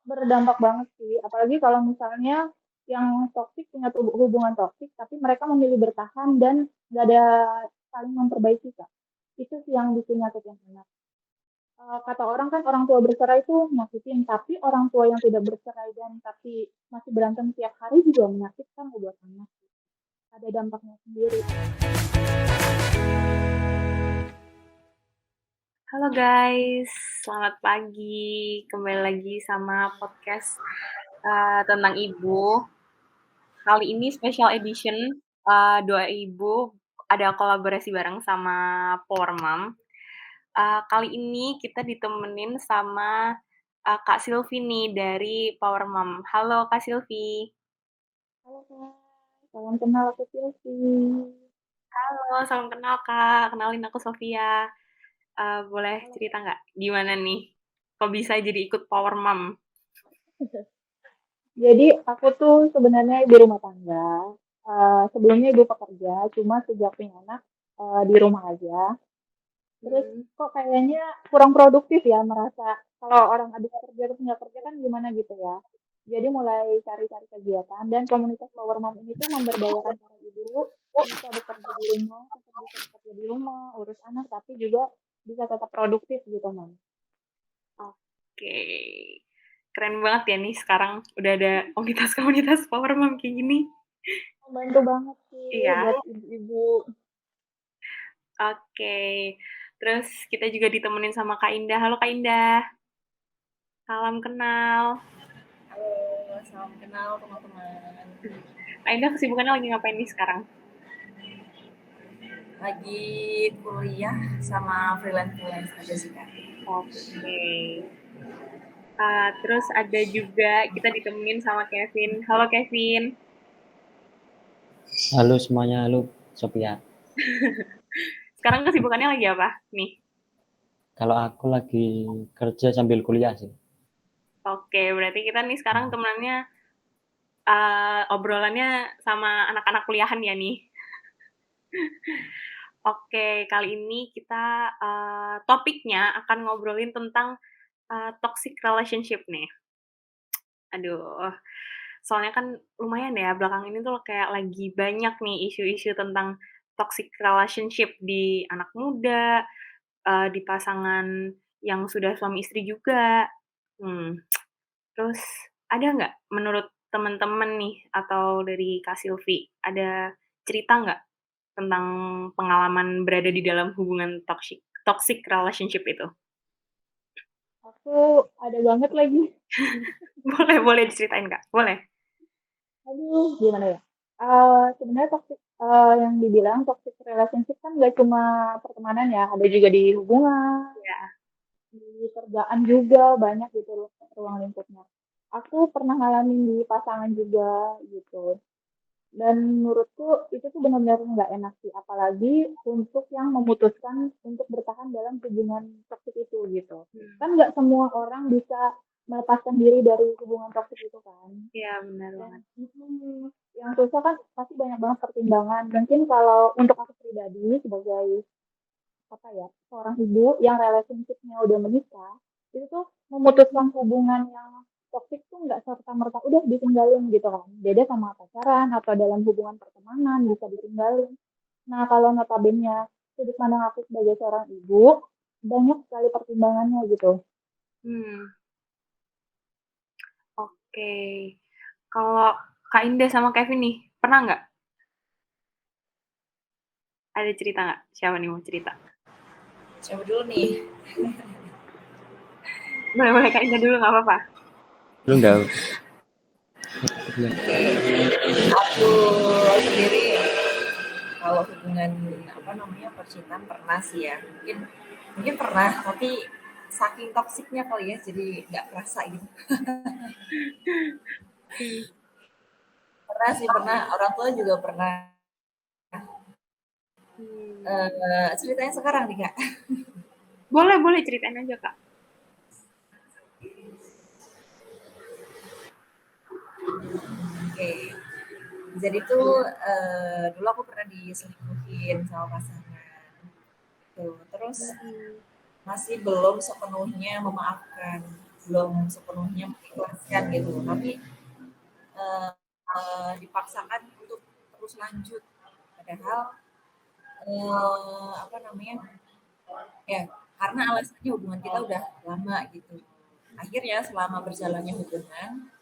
berdampak banget sih. Apalagi kalau misalnya yang toksik punya hubungan toksik, tapi mereka memilih bertahan dan gak ada saling memperbaiki, Kak. Itu sih yang bikin nyakitin anak. Kata orang kan orang tua bercerai itu nyakitin, tapi orang tua yang tidak bercerai dan tapi masih berantem tiap hari juga menyakitkan buat anak. Ada dampaknya sendiri. Halo guys, selamat pagi. Kembali lagi sama podcast tentang ibu. Kali ini special edition Doa Ibu ada kolaborasi bareng sama Power Mom. Kali ini kita ditemenin sama Kak Silvi nih dari Power Mom. Halo Kak Silvi. Halo Kak, salam kenal aku Silvi. Halo, salam kenal Kak. Kenalin aku Sofia. Boleh Halo cerita Kak. nggak gimana nih? Kok bisa jadi ikut Power Mom? Jadi aku tuh sebenarnya ibu rumah tangga. Sebelumnya ibu pekerja, cuma sejak punya anak di rumah aja. Terus Hmm. kok kayaknya kurang produktif ya, merasa kalau orang habis kerja terus nggak kerja kan gimana gitu ya. Jadi mulai cari-cari kegiatan dan komunitas Power Mom ini tuh memberdayakan para ibu bisa bekerja di rumah, tetap bisa bekerja di rumah, urus anak, tapi juga bisa tetap produktif gitu, Mam. Oke, keren banget ya nih sekarang udah ada komunitas-komunitas Power Mom kayak gini. Membantu banget sih Iya, buat ibu-ibu. oke. Terus kita juga ditemenin sama Kak Indah. Halo Kak Indah, salam kenal. Halo, salam kenal teman-teman. Kak Indah kesibukannya lagi ngapain nih sekarang? Lagi kuliah sama freelance aja sih Kak. Oke. Terus ada juga kita ditemenin sama Kevin. Halo Kevin. Halo semuanya, halo Sophia. Sekarang kesibukannya lagi apa nih? Kalau aku lagi kerja sambil kuliah sih. Oke, berarti kita nih sekarang temenannya obrolannya sama anak-anak kuliahan ya nih. Oke, kali ini kita topiknya akan ngobrolin tentang toxic relationship nih. Aduh, soalnya kan lumayan ya belakang ini tuh kayak lagi banyak nih isu-isu tentang toxic relationship di anak muda, di pasangan yang sudah suami istri juga. Hmm, terus ada nggak menurut teman-teman nih atau dari Kak Silvi, ada cerita nggak tentang pengalaman berada di dalam hubungan toxic toxic relationship itu? Aku ada banget lagi. Boleh boleh diceritain, Kak, boleh? Aduh, gimana ya? Sebenarnya toxic yang dibilang toxic relationship kan nggak cuma pertemanan ya, ada juga di hubungan, Iya. di kerjaan juga banyak gitu ruang lingkupnya. Aku pernah ngalamin di pasangan juga gitu. Dan menurutku itu tuh benar-benar nggak enak sih, apalagi untuk yang memutuskan untuk bertahan dalam hubungan toksik itu gitu. Hmm, Kan nggak semua orang bisa melepaskan diri dari hubungan toksik itu kan. iya benar Dan banget. yang susah kan pasti banyak banget pertimbangan. Mungkin kalau untuk aku pribadi sebagai apa ya seorang ibu yang relationship-nya udah menikah, itu tuh memutuskan hubungan yang toksik tuh nggak serta merta udah ditinggalin gitu kan. Beda sama pacaran atau dalam hubungan pertemanan bisa ditinggalin. Nah kalau notabene sudut pandang aku sebagai seorang ibu banyak sekali pertimbangannya gitu. Hmm, oke. Kalau Kak Indah sama Kevin nih, pernah nggak ada cerita nggak? Siapa nih mau cerita? Siapa dulu nih? Boleh boleh Kak Indah dulu nggak apa-apa. Lu enggak? Aku sendiri kalau hubungan apa namanya percintaan pernah sih ya. Mungkin pernah, tapi saking toksiknya kali ya, jadi nggak kerasa gitu. Hmm. Pernah sih, pernah. Orang tua juga pernah. Hmm. Ceritanya sekarang nih Kak. Boleh boleh ceritain aja Kak. Oke. Jadi tuh dulu aku pernah diselingkuhin sama pasangan. Tuh, terus Hmm. masih belum sepenuhnya memaafkan. belum sepenuhnya mengikhlaskan gitu, tapi dipaksakan untuk terus lanjut, padahal apa namanya ya, karena alasannya hubungan kita udah lama gitu. Akhirnya selama berjalannya hubungan,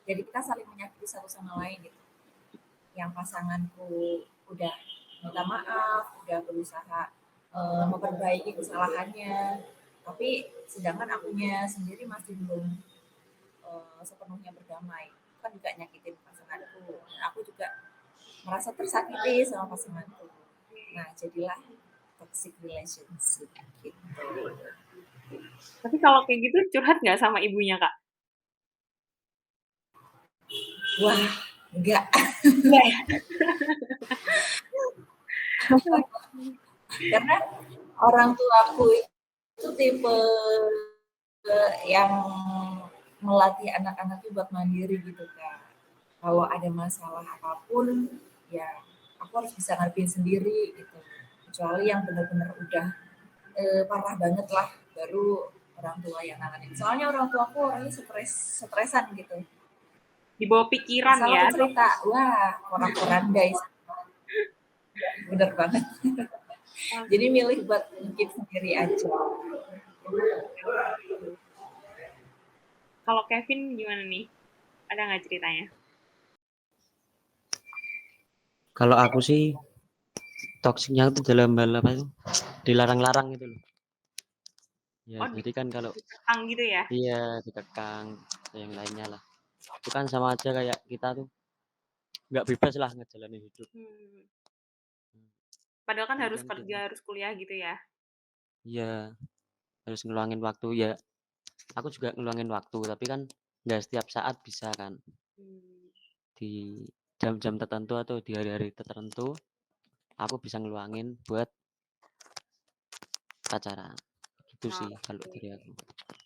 jadi kita saling menyakiti satu sama lain gitu. Yang pasanganku udah minta maaf, udah berusaha memperbaiki kesalahannya, tapi sedangkan akunya sendiri masih belum sepenuhnya berdamai. Itu kan juga nyakitin pasanganku. Dan aku juga merasa tersakiti sama pasanganku. Nah, jadilah toxic relationship gitu. Tapi kalau kayak gitu curhat nggak sama ibunya, Kak? Wah, enggak. Enggak ya? Karena orang tua aku itu tipe yang melatih anak-anaknya buat mandiri gitu kan. Kalau ada masalah apapun, ya aku harus bisa ngadepin sendiri gitu. Kecuali yang benar-benar udah parah banget lah, baru orang tua yang nanganin. Soalnya orang tua aku orangnya stresan gitu. Di bawah pikiran Masalah ya. aku cerita, wah orang-orang guys, bener banget. Jadi milih buat keep sendiri aja. Kalau Kevin gimana nih? Ada nggak ceritanya? Kalau aku sih toksiknya itu dalam hal apa itu? Dilarang-larang gitu loh. Ya, Oh, jadi kan kalau dikekang gitu ya? iya dikekang yang lainnya lah. Itu kan sama aja kayak kita tuh nggak bebas lah ngejalanin hidup. Hmm. Padahal kan Jadi harus kan kerja, kita harus kuliah gitu ya? iya harus ngeluangin waktu ya. Aku juga ngeluangin waktu, tapi kan nggak setiap saat bisa kan. Hmm. Di jam-jam tertentu atau di hari-hari tertentu aku bisa ngeluangin buat pacaran. Gitu Nah, sih kalau dari aku.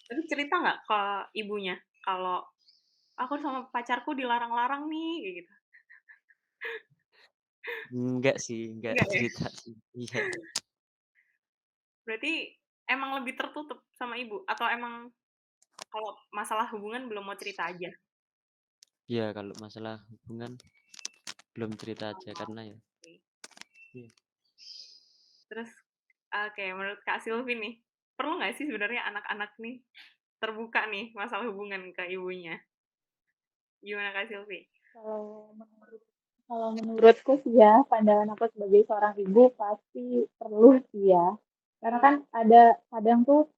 tapi cerita nggak ke ibunya kalau aku sama pacarku dilarang-larang nih kayak gitu? Enggak sih, enggak Enggak ya? cerita sih. Iya. Berarti emang lebih tertutup sama ibu atau emang kalau masalah hubungan belum mau cerita aja? Iya, kalau masalah hubungan belum cerita aja karena ya. Oke. Iya. Terus oke, menurut Kak Silvi nih, perlu nggak sih sebenarnya anak-anak nih terbuka nih masalah hubungan ke ibunya? Gimana Kak Silvi? Kalau menurut kalau menurutku sih ya, pandangan aku sebagai seorang ibu pasti perlu sih ya. Karena kan ada kadang tuh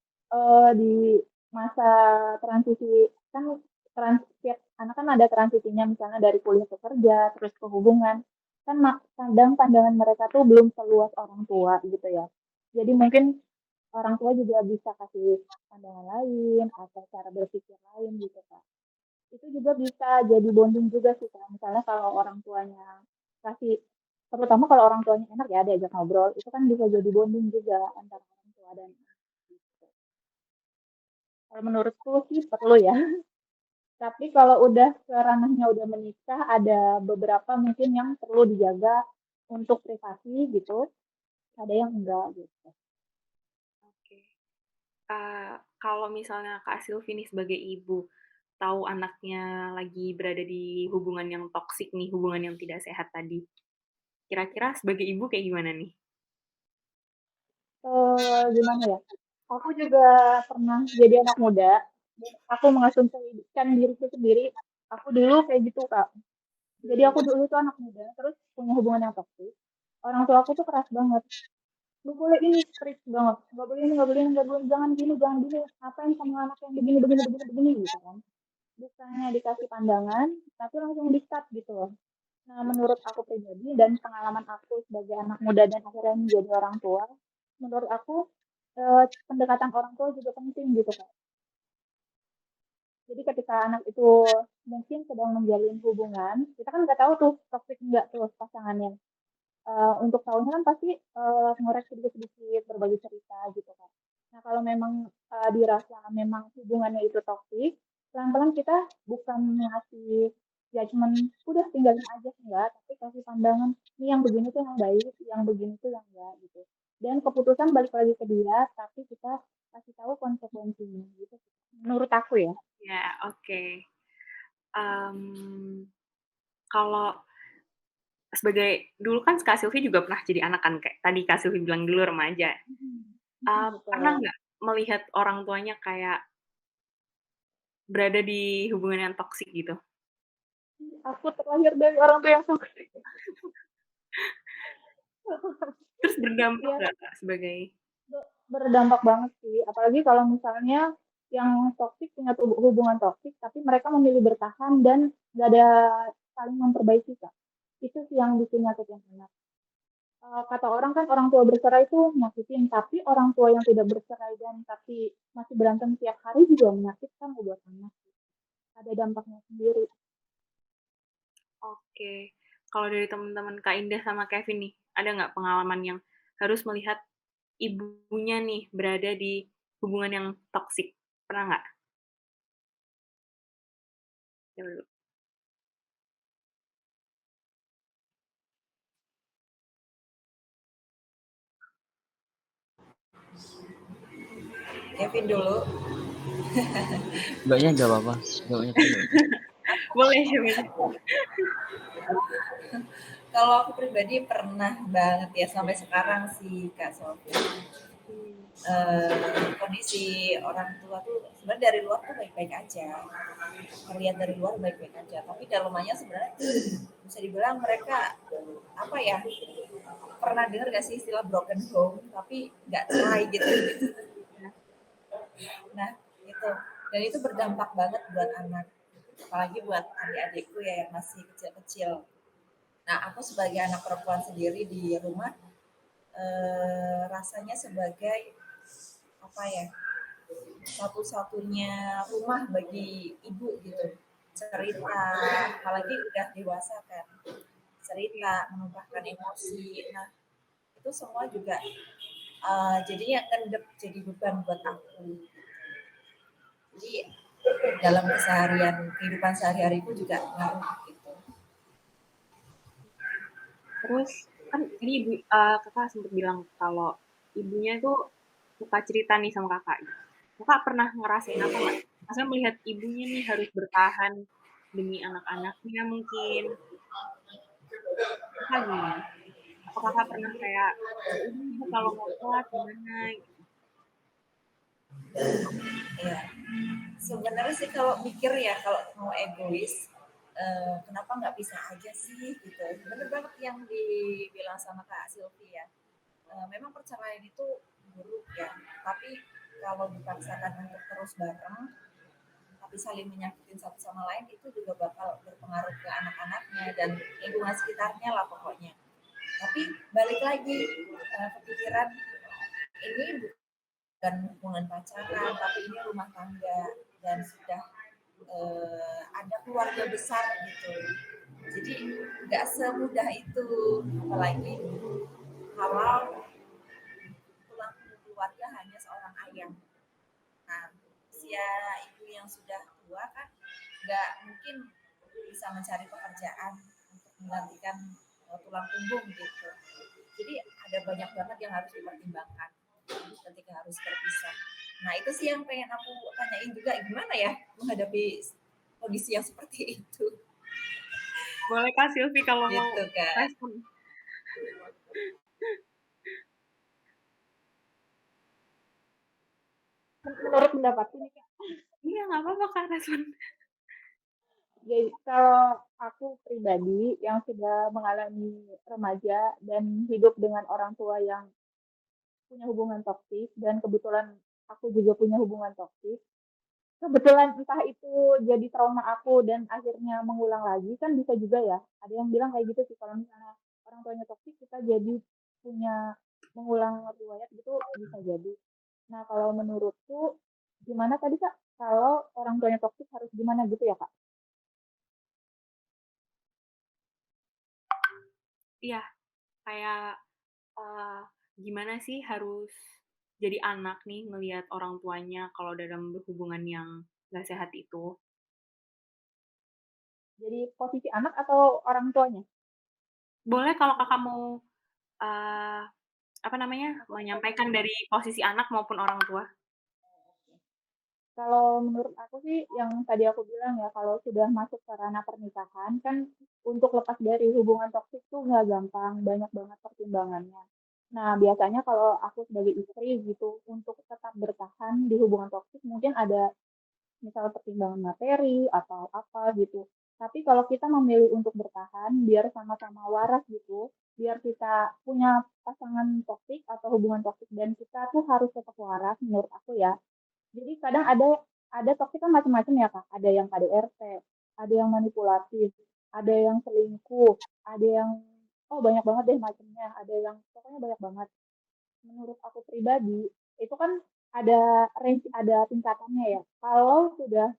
di masa transisi kan tiap anak kan ada transisinya misalnya dari kuliah ke kerja terus ke hubungan kan kadang pandangan mereka tuh belum seluas orang tua gitu ya. Jadi mungkin orang tua juga bisa kasih pandangan lain atau cara berpikir lain gitu kan. Itu juga bisa jadi bonding juga sih Kak. Misalnya kalau orang tuanya kasih, terutama kalau orang tuanya enak ya diajak ngobrol, itu kan bisa jadi bonding juga antara orang tua dan anak gitu. Kalau menurutku sih perlu ya. Tapi kalau udah ke ranahnya udah menikah, ada beberapa mungkin yang perlu dijaga untuk privasi gitu, ada yang enggak gitu. Oke. Kalau misalnya Kak Silvi nih sebagai ibu, tahu anaknya lagi berada di hubungan yang toksik nih, hubungan yang tidak sehat tadi. Kira-kira sebagai ibu kayak gimana nih? Gimana ya? Aku juga pernah jadi anak muda. Dan aku mengasumsikan diriku sendiri. Aku dulu kayak gitu Kak. Jadi aku dulu tuh anak muda, terus punya hubungan yang toksik. Orang tua aku tuh keras banget. Gak boleh ini, strict banget. Gak boleh ini, gak boleh ini, gak boleh, jangan gini, jangan gini. Ngapain sama anak yang begini, begini, begini, begini, gitu kan. Bukannya dikasih pandangan, tapi langsung di-cut gitu loh. Nah, menurut aku pribadi dan pengalaman aku sebagai anak muda dan akhirnya menjadi orang tua, menurut aku pendekatan orang tua juga penting gitu kan. Jadi ketika anak itu mungkin sedang menjalin hubungan, kita kan nggak tahu tuh toxic enggak tuh pasangannya. Untuk tahunya kan pasti ngorek sedikit-sedikit berbagi cerita gitu kan. Nah kalau memang dirasa memang hubungannya itu toksik, pelan-pelan kita bukan ngasih judgement, udah tinggalin aja enggak, tapi kasih pandangan, ini yang begini tuh yang baik, yang begini tuh yang enggak gitu. dan keputusan balik lagi ke dia, tapi kita kasih tahu konsekuensinya gitu. Menurut aku ya. Ya, oke. Mmm, kalau sebagai dulu kan Kak Silvi juga pernah jadi anak kan, kayak tadi Kak Silvi bilang dulu remaja. Pernah Betul. nggak melihat orang tuanya kayak berada di hubungan yang toksik gitu? Aku terlahir dari orang tua yang toksik. Terus berdampak Iya, nggak Kak sebagai berdampak banget sih. Apalagi kalau misalnya yang toksik punya hubungan toksik, tapi mereka memilih bertahan dan gak ada saling memperbaiki, Kak. Itu sih yang bikin nyakitin anak. Kata orang kan orang tua bercerai itu nyakitin, tapi orang tua yang tidak bercerai dan tapi masih berantem tiap hari juga menyakitkan buat anak. Ada dampaknya sendiri. oke. Kalau dari teman-teman Kak Indah sama Kevin nih, ada nggak pengalaman yang harus melihat ibunya nih berada di hubungan yang toksik? Pernah nggak? Coba dulu. Kevin dulu. Mbaknya nggak apa-apa. Mbaknya dulu nggak apa-apa. Boleh, boleh. Kalau aku pribadi pernah banget ya sampai sekarang sih Kak Sofi. Kondisi orang tua tuh sebenarnya dari luar tuh baik-baik aja, terlihat dari luar baik-baik aja, tapi dalamannya sebenarnya bisa dibilang mereka apa ya, pernah dengar gak sih istilah broken home tapi nggak cerai gitu. Nah itu, dan itu berdampak banget buat anak, apalagi buat adik-adikku ya yang masih kecil-kecil. Nah aku sebagai anak perempuan sendiri di rumah, rasanya sebagai apa ya, satu-satunya rumah bagi ibu gitu, cerita, apalagi udah dewasa kan, cerita menumpahkan emosi. Nah itu semua juga jadinya ngendep jadi beban buat aku. Jadi dalam keseharian kehidupan sehari-hariku juga ngaruh gitu. Terus kan tadi kakak sempat bilang kalau ibunya itu suka cerita nih sama kakak. Kakak pernah ngerasain apa nggak? Maksudnya melihat ibunya nih harus bertahan demi anak-anaknya mungkin. Kakak gimana? Apa kakak pernah kayak, ya udah ibu kalau nggak kuat gimana? Ya sebenarnya sih kalau mikir ya, kalau mau egois, kenapa nggak bisa aja sih gitu. Bener banget yang dibilang sama Kak Silvi ya. Memang perceraian itu buruk ya, tapi kalau dipaksakan untuk terus bareng tapi saling menyakitin satu sama lain, itu juga bakal berpengaruh ke anak-anaknya dan lingkungan sekitarnya lah pokoknya. Tapi balik lagi kepikiran, ini bukan hubungan pacaran tapi ini rumah tangga dan sudah ada keluarga besar gitu. Jadi nggak semudah itu, apalagi kalau tulang punggung keluarga hanya seorang ayah. Nah, usia ibu yang sudah tua kan nggak mungkin bisa mencari pekerjaan untuk menggantikan tulang punggung gitu. Jadi ada banyak banget yang harus dipertimbangkan ketika harus berpisah. Nah itu sih yang pengen aku tanyain juga, gimana ya menghadapi kondisi yang seperti itu. Boleh Kak Silvi kalau mau Gitu kan. respon. Menurut pendapatku nih, Kak. Iya nggak apa-apa Kak respon. Jadi kalau aku pribadi yang sudah mengalami remaja dan hidup dengan orang tua yang punya hubungan toksik dan kebetulan aku juga punya hubungan toksik. Kebetulan entah itu jadi trauma aku dan akhirnya mengulang lagi kan bisa juga ya. Ada yang bilang kayak gitu sih kalau misalnya orang tuanya toksik kita jadi punya mengulang riwayat gitu bisa jadi. Nah, kalau menurutku gimana tadi Kak? Kalau orang tuanya toksik harus gimana gitu ya Kak? Iya, kayak gimana sih harus jadi anak nih ngelihat orang tuanya kalau dalam hubungan yang nggak sehat itu. Jadi posisi anak atau orang tuanya? Boleh kalau kakak mau uh, menyampaikan dari posisi anak maupun orang tua? Kalau menurut aku sih yang tadi aku bilang ya, kalau sudah masuk ke ranah pernikahan kan untuk lepas dari hubungan toksik tuh nggak gampang, banyak banget pertimbangannya. Nah, biasanya kalau aku sebagai istri gitu, untuk tetap bertahan di hubungan toksik mungkin ada misal pertimbangan materi atau apa gitu. Tapi kalau kita memilih untuk bertahan biar sama-sama waras gitu, biar kita punya pasangan toksik atau hubungan toksik dan kita tuh harus tetap waras menurut aku ya. Jadi kadang ada toksik kan macam-macam ya Kak. Ada yang KDRT, ada yang manipulatif, ada yang selingkuh, ada yang oh banyak banget deh macamnya. Ada yang pokoknya banyak banget. Menurut aku pribadi itu kan ada tingkatannya ya. Kalau sudah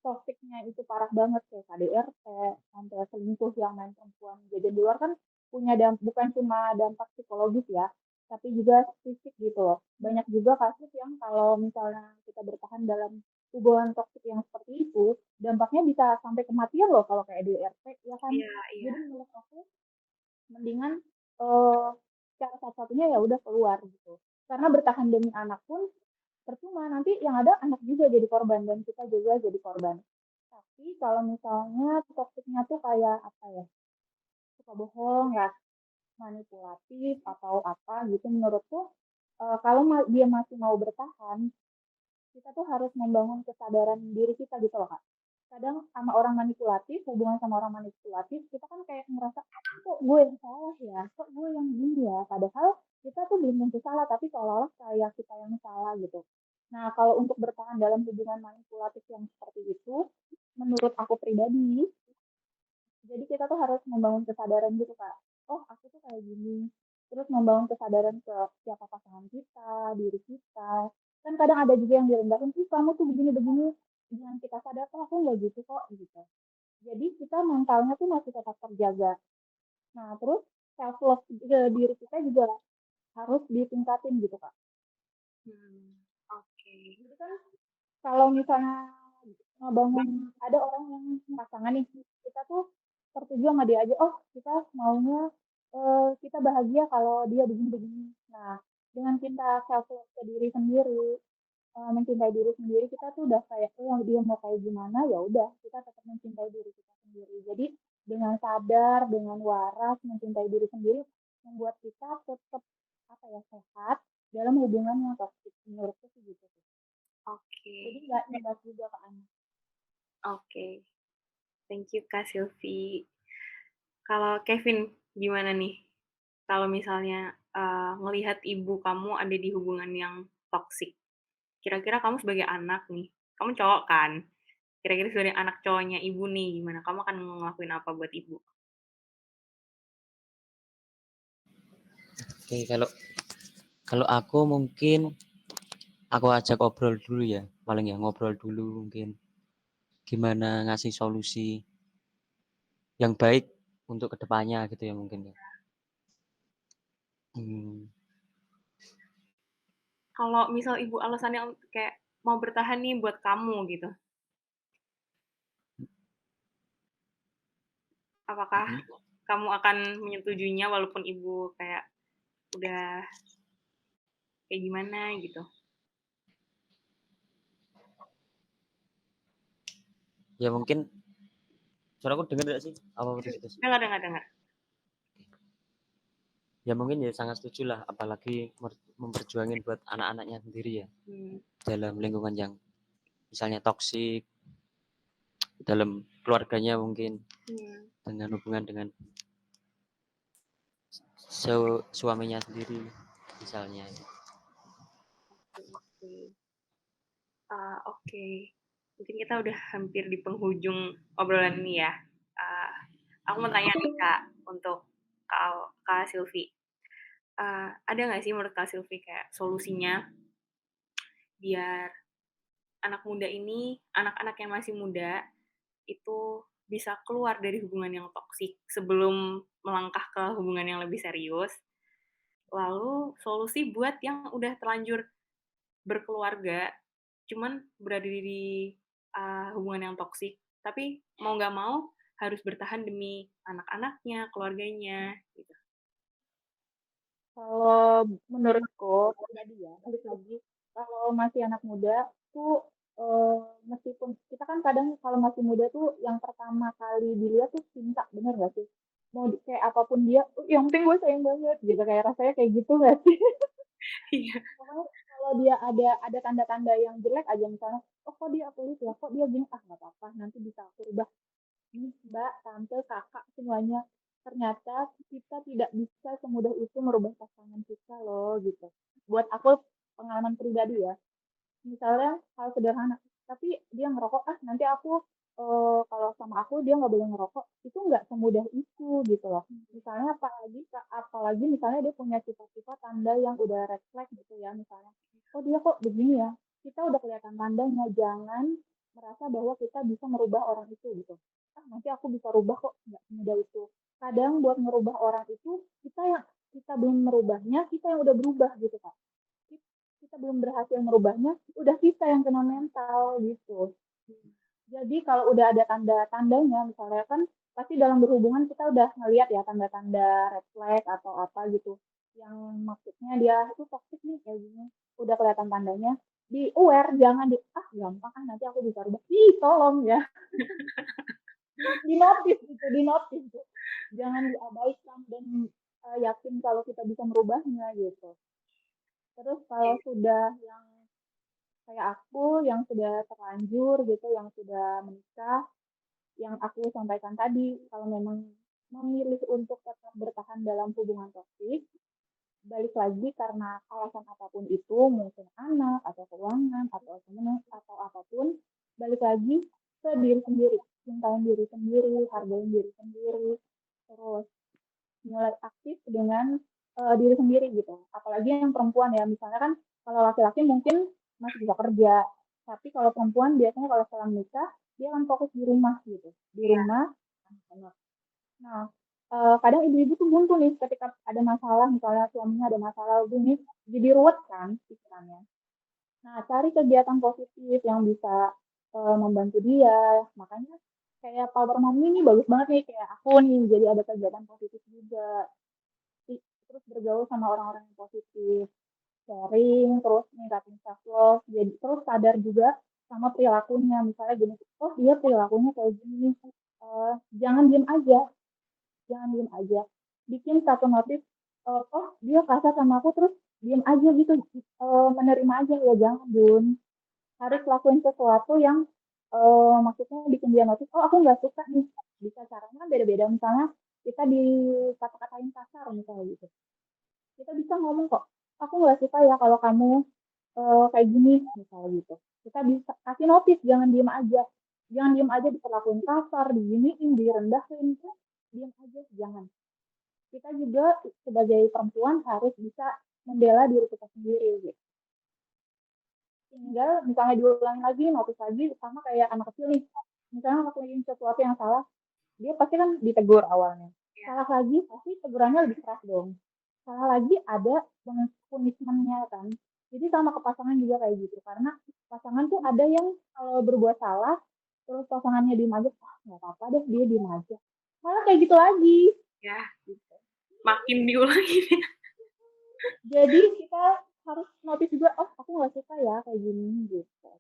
toksiknya itu parah banget kayak KDRT sampai selingkuh yang main perempuan jadi di luar kan punya bukan cuma dampak psikologis ya tapi juga fisik gitu loh banyak juga kasus yang kalau misalnya kita bertahan dalam hubungan toksik yang seperti itu dampaknya bisa sampai kematian loh kalau kayak KDRT ya kan Iya, iya. jadi menurut aku mendingan eh cara satu-satunya ya udah keluar gitu karena bertahan demi anak pun percuma nanti yang ada anak juga jadi korban dan kita juga jadi korban. Tapi kalau misalnya toksiknya tuh kayak apa ya, suka bohong ya, manipulatif atau apa gitu menurutku kalau dia masih mau bertahan, kita tuh harus membangun kesadaran diri kita gitu loh Kak. Kadang sama orang manipulatif, hubungan sama orang manipulatif, kita kan kayak ngerasa, kok gue yang salah ya, kok gue yang gini ya. Padahal kita tuh belum tentu salah, tapi seolah-olah kayak kita yang salah gitu. Nah, kalau untuk bertahan dalam hubungan manipulatif yang seperti itu, menurut aku pribadi, jadi kita tuh harus membangun kesadaran gitu Kak. Oh, aku tuh kayak gini. Terus membangun kesadaran ke siapa pasangan kita, diri kita. Kan kadang ada juga yang direndahkan, ih kamu tuh begini-begini. Dengan kita sadar, oh aku nggak gitu kok gitu. Jadi kita mentalnya tuh masih tetap terjaga. Nah, terus self love diri kita juga harus ditingkatin gitu Kak. Oke. Jadi kan kalau misalnya ngebangun ada orang yang pasangan nih, kita tuh tertuju sama dia aja, oh kita maunya kita bahagia kalau dia begini-begini. Nah, dengan kita self love ke diri sendiri, mencintai diri sendiri, kita tuh udah kayak, oh yang dia mau kayak gimana ya udah, kita tetap mencintai diri kita sendiri. Jadi dengan sadar, dengan waras mencintai diri sendiri, membuat kita tetap apa ya sehat dalam hubungan yang toksik. Menurutku sih gitu. Oke. Jadi nggak nyebar juga ke anak. Oke. Thank you Kak Silvi. Kalau Kevin gimana nih? Kalau misalnya ngelihat ibu kamu ada di hubungan yang toksik, kira-kira kamu sebagai anak nih, kamu cowok kan? Kira-kira sebagai anak cowoknya ibu nih, gimana? Kamu akan ngelakuin apa buat ibu? Oke, kalau aku mungkin aku ajak ngobrol dulu ya, paling ya ngobrol dulu mungkin gimana ngasih solusi yang baik untuk kedepannya gitu ya mungkin ya. Kalau misal ibu alasannya kayak mau bertahan nih buat kamu gitu, apakah kamu akan menyetujuinya walaupun ibu kayak udah kayak gimana gitu? Ya mungkin suaraku dengar gak sih? Apa udah gitu sih? Dengar. Ya mungkin ya sangat setuju lah, apalagi memperjuangin buat anak-anaknya sendiri ya, dalam lingkungan yang misalnya toksik, dalam keluarganya mungkin, dengan hubungan dengan suaminya sendiri misalnya. Oke. Mungkin kita udah hampir di penghujung obrolan ini ya. Aku mau tanya nih Kak, untuk Kak Silvi. Ada nggak sih menurut Kak Silvi kayak solusinya biar anak-anak yang masih muda itu bisa keluar dari hubungan yang toksik sebelum melangkah ke hubungan yang lebih serius. Lalu solusi buat yang udah terlanjur berkeluarga, cuman berada di hubungan yang toksik, tapi mau nggak mau harus bertahan demi anak-anaknya, keluarganya, gitu. Kalau menurutku pribadi ya, balik lagi, kalau masih anak muda tuh, meskipun kita kan kadang kalau masih muda tuh yang pertama kali dilihat tuh cinta, bener gak sih? Mau kayak apapun dia, yang penting gue sayang banget gitu, kayak rasanya kayak gitu gak sih? Iya. Pokoknya kalau dia ada tanda-tanda yang jelek aja misalnya, oh kok dia pelit ya, kok dia gini, ah nggak apa-apa, nanti bisa aku rubah. Ini mbak, tante, kakak, semuanya. Ternyata kita tidak bisa semudah itu merubah pasangan kita loh gitu. Buat aku pengalaman pribadi ya, misalnya hal sederhana tapi dia ngerokok ah nanti aku kalau sama aku dia nggak boleh ngerokok itu nggak semudah itu gitu loh misalnya apalagi misalnya dia punya cita-cita tanda yang udah red flag gitu ya misalnya oh dia kok begini ya kita udah kelihatan tandanya jangan merasa bahwa kita bisa merubah orang itu gitu ah nanti aku bisa rubah kok nggak semudah itu kadang buat merubah orang itu kita belum merubahnya kita yang udah berubah gitu kak kita belum berhasil merubahnya, udah kita yang kena mental gitu. Jadi kalau udah ada tanda-tandanya, misalnya kan pasti dalam berhubungan kita udah ngeliat ya tanda-tanda red flag atau apa gitu. Yang maksudnya dia itu toxic nih kayak gini. Udah kelihatan tandanya, di aware jangan gampang nanti aku bisa rubah. Ih, tolong ya. Di notice gitu, di notice gitu. Jangan diabaikan dan yakin kalau kita bisa merubahnya gitu. Terus kalau sudah yang kayak aku yang sudah terlanjur gitu, yang sudah menikah, yang aku sampaikan tadi, kalau memang memilih untuk tetap bertahan dalam hubungan toksik, balik lagi karena alasan apapun itu, mungkin anak atau keuangan atau teman atau apapun, balik lagi ke diri sendiri, cintain diri sendiri, hargain diri sendiri, terus mulai aktif dengan diri sendiri gitu. Apalagi yang perempuan ya, misalnya kan kalau laki-laki mungkin masih bisa kerja, tapi kalau perempuan biasanya kalau setelah menikah dia akan fokus di rumah gitu, di Iya. rumah anak-anak. Nah, kadang ibu-ibu tuh buntu nih ketika ada masalah, misalnya suaminya ada masalah, nih jadi ruwet kan pikirannya. Nah, cari kegiatan positif yang bisa membantu dia. Makanya kayak Power Mom ini bagus banget nih kayak aku nih jadi ada kegiatan positif juga terus bergaul sama orang-orang yang positif, sharing, terus ningkatin self love, jadi terus sadar juga sama perilakunya. Misalnya gini, oh dia perilakunya kayak gini nih, jangan diem aja, jangan diem aja. Bikin satu notif, oh dia kasar sama aku terus diem aja gitu, menerima aja ya jangan Bun. Harus lakuin sesuatu yang maksudnya bikin dia notice, oh aku nggak suka nih. Bisa caranya kan beda-beda. Misalnya kita dikata-katain kasar misalnya gitu kita bisa ngomong kok aku nggak suka ya kalau kamu kayak gini misalnya gitu kita bisa kasih notice jangan diem aja diperlakuin kasar diginiin direndahin tuh diem aja jangan kita juga sebagai perempuan harus bisa membela diri kita sendiri gitu tinggal misalnya diulangi lagi notice lagi sama kayak anak kecil nih misalnya ngelakuin sesuatu yang salah dia pasti kan ditegur awalnya Iya. salah lagi pasti tegurannya lebih keras dong salah lagi ada punishment-nya kan. Jadi sama ke pasangan juga kayak gitu. Karena pasangan tuh ada yang kalau berbuat salah, terus pasangannya diem aja, ah nggak apa-apa deh dia diem aja. Malah kayak gitu lagi. Ya, Gitu. makin diulangi. Jadi kita harus notice juga, oh aku nggak suka ya kayak gini gitu.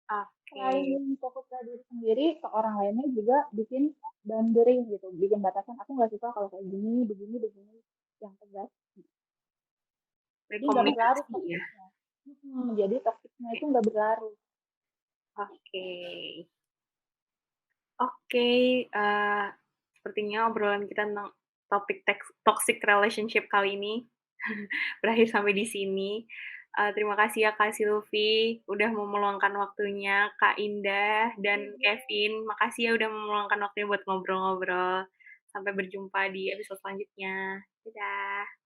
Oke. Selain fokus ke diri sendiri, ke orang lainnya juga bikin boundary gitu, bikin batasan. Aku nggak suka kalau kayak gini, begini, yang tegas. Jadi nggak berlarut Komunikasi ya. toksiknya. Jadi toksiknya itu nggak berlarut. Oke. Oke, sepertinya obrolan kita tentang topik toxic relationship kali ini berakhir sampai di sini. Terima kasih ya Kak Silvi udah mau meluangkan waktunya, Kak Indah dan Kevin, makasih ya udah meluangkan waktunya buat ngobrol-ngobrol. Sampai berjumpa di episode selanjutnya. Dadah.